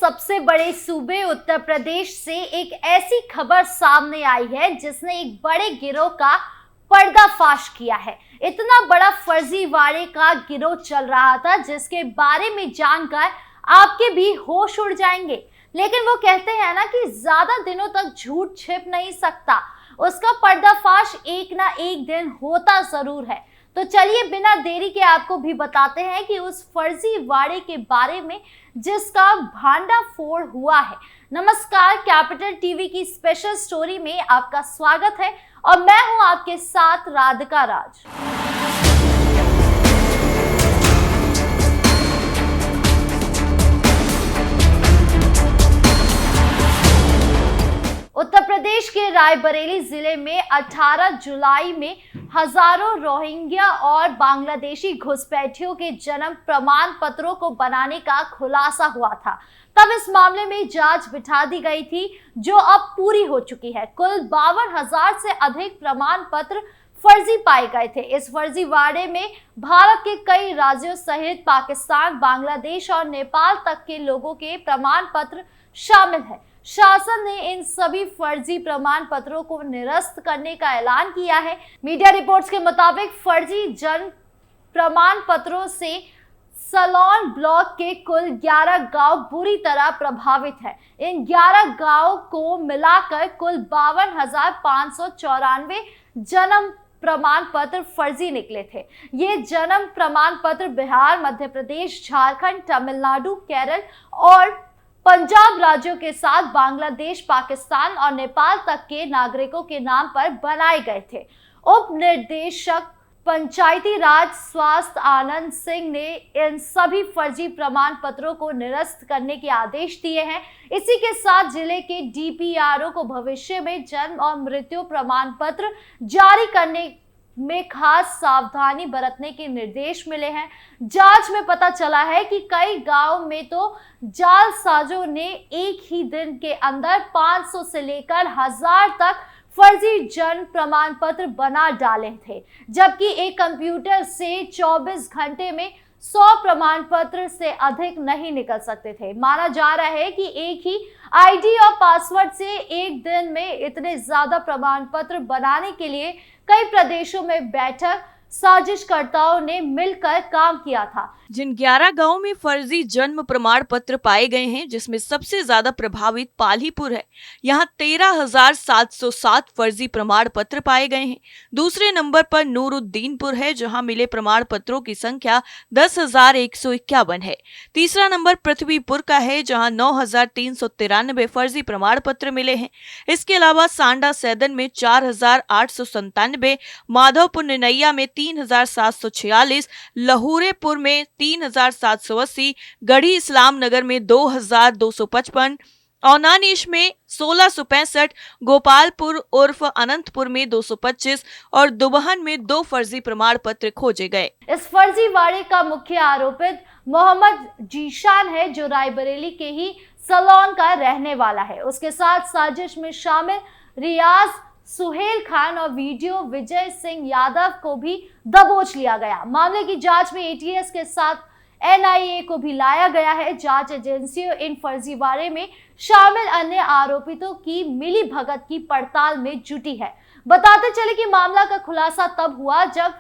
सबसे बड़े सूबे उत्तर प्रदेश से एक ऐसी खबर सामने आई है जिसने एक बड़े गिरोह का पर्दाफाश किया है। इतना बड़ा फर्जीवाड़े का गिरोह चल रहा था जिसके बारे में जानकर आपके भी होश उड़ जाएंगे। लेकिन वो कहते हैं ना कि ज्यादा दिनों तक झूठ छिप नहीं सकता, उसका पर्दाफाश एक ना एक दिन होता जरूर है। तो चलिए बिना देरी के आपको भी बताते हैं कि उस फर्जीवाड़े के बारे में जिसका भांडाफोड़ हुआ है। नमस्कार, कैपिटल टीवी की स्पेशल स्टोरी में आपका स्वागत है और मैं हूं आपके साथ राधिका राज। उत्तर प्रदेश के रायबरेली जिले में 18 जुलाई में हजारों रोहिंग्या और बांग्लादेशी घुसपैठियों के जन्म प्रमाण पत्रों को बनाने का खुलासा हुआ था। तब इस मामले में जांच बिठा दी गई थी जो अब पूरी हो चुकी है। कुल 52,000 से अधिक प्रमाण पत्र फर्जी पाए गए थे। इस फर्जीवाड़े में भारत के कई राज्यों सहित पाकिस्तान, बांग्लादेश और नेपाल तक के लोगों के प्रमाण पत्र शामिल है। शासन ने इन सभी फर्जी प्रमाण पत्रों को निरस्त करने का ऐलान किया है। मीडिया रिपोर्ट्स के मुताबिक फर्जी जन्म प्रमाण पत्रों से सलौन ब्लॉक के कुल 11 गांव बुरी तरह प्रभावित है। इन 11 गांवों को मिलाकर कुल 52,594 जन्म प्रमाण पत्र फर्जी निकले थे। ये जन्म प्रमाण पत्र बिहार, मध्य प्रदेश, झारखंड, तमिलनाडु, केरल और पंजाब राज्यों के साथ बांग्लादेश, पाकिस्तान और नेपाल तक के नागरिकों के नाम पर बनाए गए थे। उप निदेशक पंचायती राज स्वास्थ्य आनंद सिंह ने इन सभी फर्जी प्रमाण पत्रों को निरस्त करने के आदेश दिए हैं। इसी के साथ जिले के डीपीआरओ को भविष्य में जन्म और मृत्यु प्रमाण पत्र जारी करने में खास सावधानी बरतने के निर्देश मिले हैं। जांच में पता चला है कि कई गांव में तो जालसाजों ने एक ही दिन के अंदर 500 से लेकर 1000 तक फर्जी जन्म प्रमाण पत्र बना डाले थे, जबकि एक कंप्यूटर से 24 घंटे में 100 प्रमाण पत्र से अधिक नहीं निकल सकते थे। माना जा रहा है कि एक ही आईडी और पासवर्ड से एक दिन में इतने ज्यादा प्रमाण पत्र बनाने के लिए कई प्रदेशों में बैठक साजिशकर्ताओं ने मिलकर काम किया था। जिन 11 गांवों में फर्जी जन्म प्रमाण पत्र पाए गए हैं, जिसमें सबसे ज्यादा प्रभावित पालीपुर है। यहाँ 13,707 फर्जी प्रमाण पत्र पाए गए हैं। दूसरे नंबर पर नूरुद्दीनपुर है, जहां मिले प्रमाण पत्रों की संख्या 10,151 है। तीसरा नंबर पृथ्वीपुर का है, जहां 9,393 फर्जी प्रमाण पत्र मिले हैं। इसके अलावा सांडा सैदन में 4,897, माधवपुर निनैया में 3,746, लहूरेपुर में 3,780, गढ़ी इस्लाम नगर में 2,255, औनानीश में 1,665, गोपालपुर उर्फ अनंतपुर में 225 और दुबहन में 2 फर्जी प्रमाण पत्र खोजे गए। इस फर्जीवाड़े का मुख्य आरोपित मोहम्मद जीशान है, जो रायबरेली के ही सलौन का रहने वाला है। उसके साथ साजिश में शामिल रियाज, सुहेल खान और वीडियो विजय सिंह यादव को भी दबोच लिया गया। मामले की जांच में एटीएस के साथ एनआईए को भी लाया गया है। जांच एजेंसियों इन फर्जीवाड़े में शामिल अन्य आरोपितों की मिली भगत की पड़ताल में जुटी है। बताते चले कि मामला का खुलासा तब हुआ जब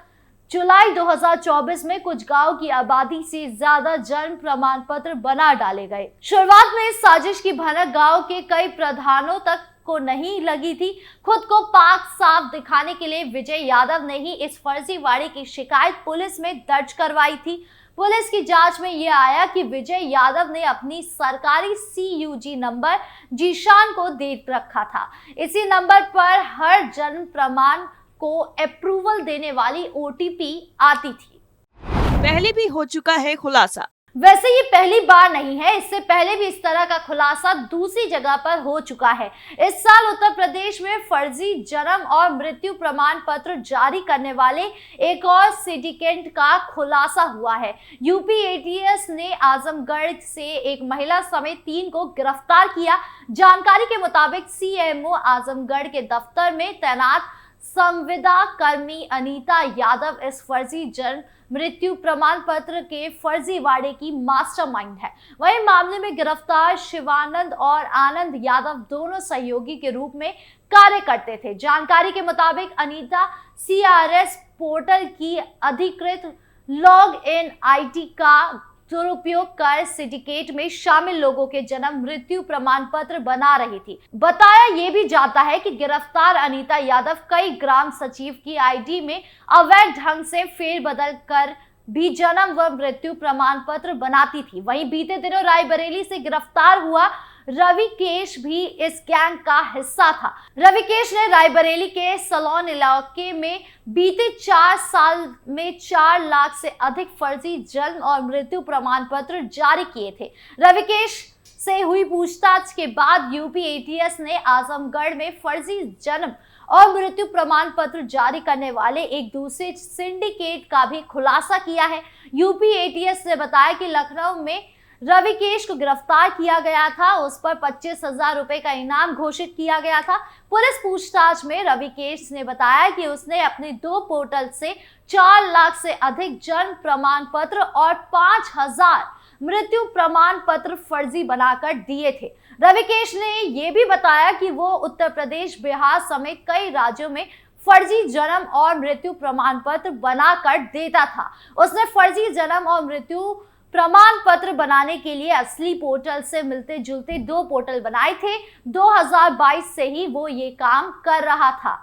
जुलाई 2024 में कुछ गांव की आबादी से ज्यादा जन्म प्रमाण पत्र बना डाले गए। शुरुआत में इस साजिश की भनक गांव के कई प्रधानों तक को नहीं लगी थी। खुद को पाक साफ दिखाने के लिए विजय यादव ने ही इस फर्जीवाड़े की शिकायत पुलिस में दर्ज करवाई थी। पुलिस की जांच में यह आया कि विजय यादव ने अपनी सरकारी CUG नंबर जीशान को दे रखा था। इसी नंबर पर हर जन्म प्रमाण को अप्रूवल देने वाली OTP आती थी। पहले भी हो चुका है खुलासा। वैसे ये पहली बार नहीं है, इससे पहले भी इस तरह का खुलासा दूसरी जगह पर हो चुका है। इस साल उत्तर प्रदेश में फर्जी जन्म और मृत्यु प्रमाण पत्र जारी करने वाले एक और सिंडिकेट का खुलासा हुआ है। यूपी एटीएस ने आजमगढ़ से एक महिला समेत 3 को गिरफ्तार किया। जानकारी के मुताबिक CMO आजमगढ़ के दफ्तर में तैनात संविदा कर्मी अनीता यादव इस फर्जी जन्म मृत्यु प्रमाण पत्र के फर्जीवाड़े की मास्टरमाइंड है। वहीं मामले में गिरफ्तार शिवानंद और आनंद यादव दोनों सहयोगी के रूप में कार्य करते थे। जानकारी के मुताबिक अनीता CRS पोर्टल की अधिकृत लॉग इन IT का दुरुपयोग कर सिंडिकेट में शामिल लोगों के जन्म मृत्यु प्रमाण पत्र बना रही थी। बताया ये भी जाता है कि गिरफ्तार अनीता यादव कई ग्राम सचिव की ID में अवैध ढंग से फेरबदल कर भी जन्म व मृत्यु प्रमाण पत्र बनाती थी। वहीं बीते दिनों रायबरेली से गिरफ्तार हुआ रविकेश भी इस गैंग का हिस्सा था। रविकेश ने रायबरेली के सलोन इलाके में बीते 4 साल में 4 लाख से अधिक फर्जी जन्म और मृत्यु प्रमाण पत्र जारी किए थे। रविकेश से हुई पूछताछ के बाद यूपी ATS ने आजमगढ़ में फर्जी जन्म और मृत्यु प्रमाण पत्र जारी करने वाले एक दूसरे सिंडिकेट का भी खुलासा किया है। यूपी ATS ने बताया कि लखनऊ में रविकेश को गिरफ्तार किया गया था। उस पर 25,000 रुपए का इनाम घोषित किया गया था। पुलिस पूछताछ में रविकेश ने बताया कि उसने अपने 2 पोर्टल से 4 लाख से अधिक जन्म प्रमाण पत्र और 5,000 मृत्यु प्रमाण पत्र फर्जी बनाकर दिए थे। रविकेश ने यह भी बताया कि वो उत्तर प्रदेश, बिहार समेत कई राज्यों में फर्जी जन्म और मृत्यु प्रमाण पत्र बनाकर देता था। उसने फर्जी जन्म और मृत्यु प्रमाण पत्र बनाने के लिए असली पोर्टल से मिलते जुलते 2 पोर्टल बनाए थे। 2022 से ही वो ये काम कर रहा था।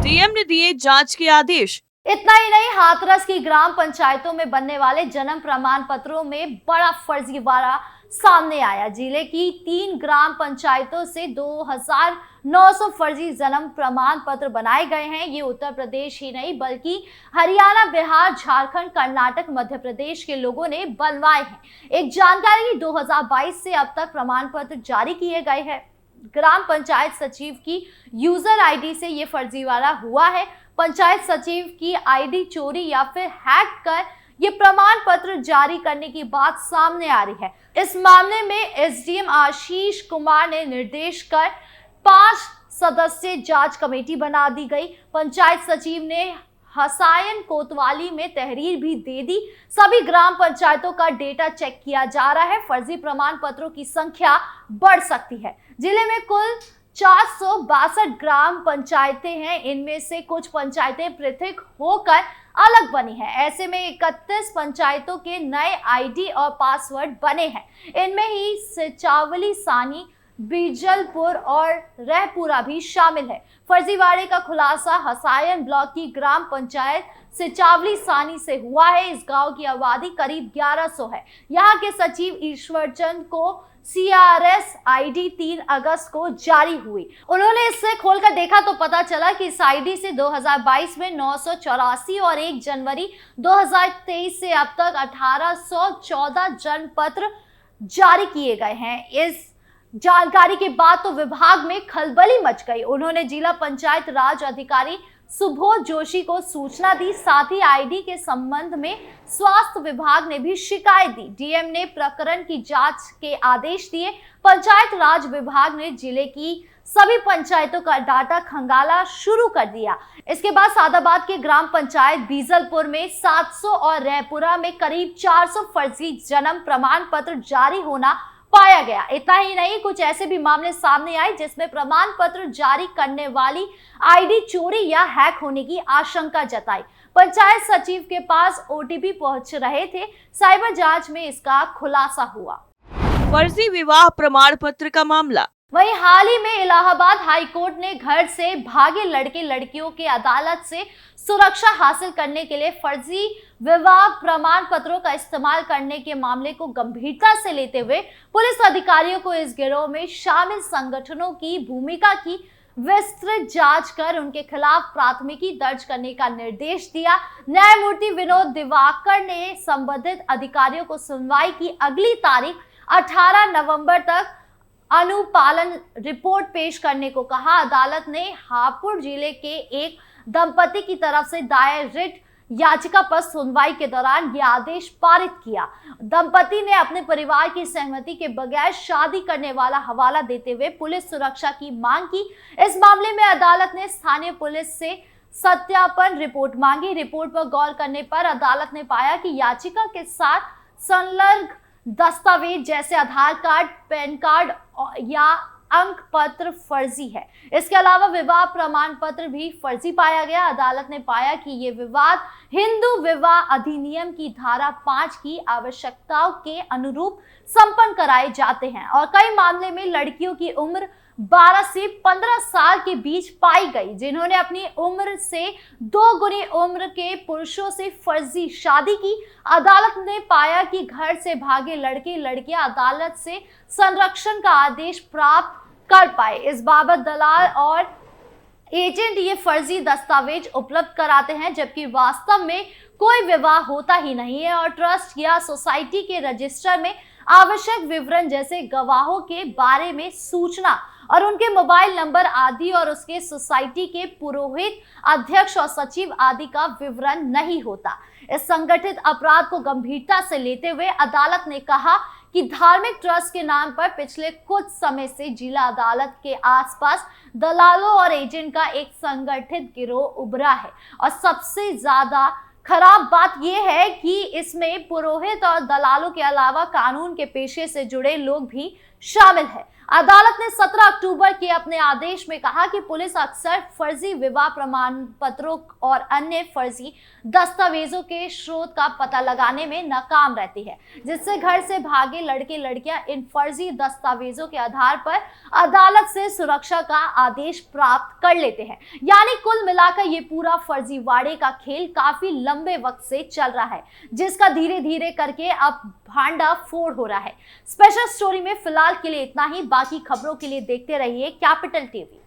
DM ने दिए जांच के आदेश। इतना ही नहीं, हाथरस की ग्राम पंचायतों में बनने वाले जन्म प्रमाण पत्रों में बड़ा फर्जीवाड़ा सामने आया। जिले की 3 ग्राम पंचायतों से 2,900 फर्जी जन्म प्रमाण पत्र बनाए गए हैं। ये उत्तर प्रदेश ही नहीं बल्कि हरियाणा, बिहार, झारखंड, कर्नाटक, मध्य प्रदेश के लोगों ने बनवाए हैं। एक जानकारी 2022 से अब तक प्रमाण पत्र जारी किए गए हैं। ग्राम पंचायत सचिव की यूजर ID से ये फर्जीवाड़ा हुआ है। पंचायत सचिव की ID चोरी या फिर हैक कर ये प्रमाण पत्र जारी करने की बात सामने आ रही है। इस मामले में SDM आशीष कुमार ने निर्देश कर 5 सदस्यीय जांच कमेटी बना दी गई। पंचायत सचिव ने हसायन कोतवाली में तहरीर भी दे दी। सभी ग्राम पंचायतों का डेटा चेक किया जा रहा है। फर्जी प्रमाण पत्रों की संख्या बढ़ सकती है। जिले में कुल 462 ग्राम पंचायतें हैं। इनमें से कुछ पंचायतें पृथक होकर अलग बनी है। ऐसे में 31 पंचायतों के नए ID और पासवर्ड बने हैं। इनमें ही सिचावली, सानी, बीजलपुर और रहपुरा भी शामिल है। फर्जीवाड़े का खुलासा हसायन ब्लॉक की ग्राम पंचायत सिचावली सानी से हुआ है। इस गांव की आबादी करीब 1100 है। यहाँ के सचिव ईश्वरचंद को CRS ID 3 अगस्त को जारी हुई। उन्होंने इसे खोलकर देखा तो पता चला कि इस ID से 2022 में 984 और 1 जनवरी 2023 से अब तक 1814 जन्म पत्र जारी किए गए हैं। इस जानकारी के बाद तो विभाग में खलबली मच गई। उन्होंने जिला पंचायत राज अधिकारी सुबोध जोशी को सूचना दी। साथ ही ID के संबंध में स्वास्थ्य विभाग ने भी शिकायत दी। DM ने प्रकरण की जांच के आदेश दिए। पंचायत राज विभाग ने जिले की सभी पंचायतों का डाटा खंगाला शुरू कर दिया। इसके बाद सादाबाद के ग्राम पंचायत बीजलपुर में 700 और रहपुरा में करीब 400 फर्जी जन्म प्रमाण पत्र जारी होना पाया गया। इतना ही नहीं, कुछ ऐसे भी मामले सामने आए जिसमें प्रमाण पत्र जारी करने वाली ID चोरी या हैक होने की आशंका जताई। पंचायत सचिव के पास OTP पहुंच रहे थे। साइबर जांच में इसका खुलासा हुआ। फर्जी विवाह प्रमाण पत्र का मामला। वहीं हाल ही में इलाहाबाद हाई कोर्ट ने घर से भागे लड़के लड़कियों के अदालत से सुरक्षा हासिल करने के लिए फर्जी विवाह प्रमाण पत्रों का इस्तेमाल करने के मामले को गंभीरता से लेते हुए पुलिस अधिकारियों को इस गिरोह में शामिल संगठनों की भूमिका की विस्तृत जांच कर उनके खिलाफ प्राथमिकी दर्ज करने का निर्देश दिया। न्यायमूर्ति विनोद दिवाकर ने संबंधित अधिकारियों को सुनवाई की अगली तारीख 18 नवंबर तक अनुपालन रिपोर्ट पेश करने को कहा। अदालत ने हापुड़ जिले के एक दंपति की तरफ से दायर रिट याचिका पर सुनवाई के दौरान यह आदेश पारित किया। दंपति ने अपने परिवार की सहमति के बगैर शादी करने वाला हवाला देते हुए पुलिस सुरक्षा की मांग की। इस मामले में अदालत ने स्थानीय पुलिस से सत्यापन रिपोर्ट मांगी। रिपोर्ट पर गौर करने पर अदालत ने पाया कि याचिका के साथ संलग्न दस्तावेज जैसे आधार कार्ड, पैन कार्ड या अंक पत्र फर्जी है। इसके अलावा विवाह प्रमाण पत्र भी फर्जी पाया गया। अदालत ने पाया कि ये विवाद हिंदू विवाह अधिनियम की धारा 5 की आवश्यकताओं के अनुरूप संपन्न कराए जाते हैं और कई मामले में लड़कियों की उम्र 12 से 15 साल के बीच पाई गई, जिन्होंने अपनी उम्र से 2 गुनी उम्र के पुरुषों से फर्जी शादी की। अदालत ने पाया कि घर से भागे लड़के लड़कियां अदालत से संरक्षण का आदेश प्राप्त कर पाए। इस बाबत दलाल और एजेंट ये फर्जी दस्तावेज उपलब्ध कराते हैं, जबकि वास्तव में कोई विवाह होता ही नहीं है और ट्रस्ट या सोसाइटी के रजिस्टर में आवश्यक विवरण जैसे गवाहों के बारे में सूचना और उनके मोबाइल नंबर आदि और उसके सोसाइटी के पुरोहित, अध्यक्ष और सचिव आदि का विवरण नहीं होता। इस संगठित अपराध को गंभीरता से लेते हुए अदालत ने कहा कि धार्मिक ट्रस्ट के नाम पर पिछले कुछ समय से जिला अदालत के आसपास दलालों और एजेंट का एक संगठित गिरोह उभरा है और सबसे ज्यादा खराब बात यह है कि इसमें पुरोहित और दलालों के अलावा कानून के पेशे से जुड़े लोग भी शामिल हैं। अदालत ने 17 अक्टूबर के अपने आदेश में कहा कि पुलिस अक्सर फर्जी विवाह प्रमाण पत्रों और अन्य फर्जी दस्तावेजों के स्रोत का पता लगाने में नाकाम रहती है, जिससे घर से भागे लड़के लड़कियां इन फर्जी दस्तावेजों के आधार पर अदालत से सुरक्षा का आदेश प्राप्त कर लेते हैं। यानी कुल मिलाकर ये पूरा फर्जीवाड़े का खेल काफी लंबे वक्त से चल रहा है, जिसका धीरे धीरे करके अब भांडा फोड़ हो रहा है। स्पेशल स्टोरी में फिलहाल के लिए इतना ही। बाकी खबरों के लिए देखते रहिए कैपिटल टीवी।